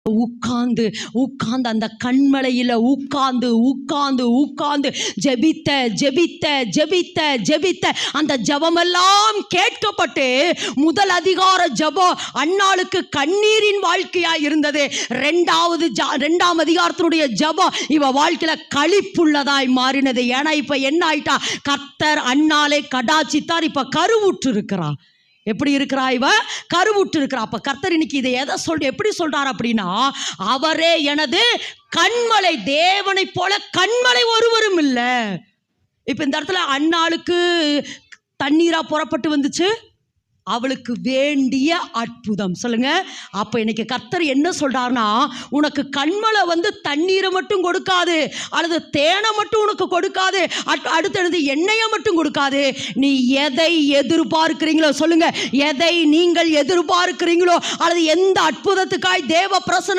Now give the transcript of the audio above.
உட்கார்ந்து உட்கார்ந்து அந்த கண்மலையில் உட்கார்ந்து உட்கார்ந்து உட்கார்ந்து ஜெபித்த ஜெபித்த ஜெபித்த ஜெபித்த அந்த ஜெபமெல்லாம் கேட்கப்பட்டு முதல் அதிகார ஜெபம் அன்னாளுக்கு கண்ணீரின் வாழ்க்கையா இருந்தது. இரண்டாம் அதிகாரத்தினுடைய ஜெபம் இவ வாழ்க்கையில களிப்புள்ளதாய் மாறினது. ஏன்னா இப்ப என்ன ஆயிட்டா, கர்த்தர் அன்னாளை கடாட்சித்தார். இப்ப கருவுற்று இருக்கிறா. எப்படி இருக்கிறா? இவ கருவுற்று இருக்கிறா. அப்ப கர்த்தர் இன்னைக்கு இதை எதை எப்படி சொல்றார் அப்படின்னா, அவரே எனது கண்மலை, தேவனை போல கண்மலை ஒருவரும் இல்லை. இப்ப இந்த இடத்துல அன்னாளுக்கு தண்ணீரா புறப்பட்டு வந்துச்சு, அவளுக்கு வேண்டிய அற்புதம். சொல்லுங்க. அப்ப இன்னைக்கு கர்த்தர் என்ன சொல்றாருன்னா, உனக்கு கண்மலை தண்ணீரை மட்டும் கொடுக்காது, அல்லது தேனை மட்டும் உனக்கு கொடுக்காது, அடுத்தடுத்து எண்ணெயை மட்டும் கொடுக்காது. நீ எதை எதிர்பார்க்கிறீங்களோ, சொல்லுங்க, எதை நீங்கள் எதிர்பார்க்கிறீங்களோ, அல்லது எந்த அற்புதத்துக்காய் தேவ பிரசன்னம்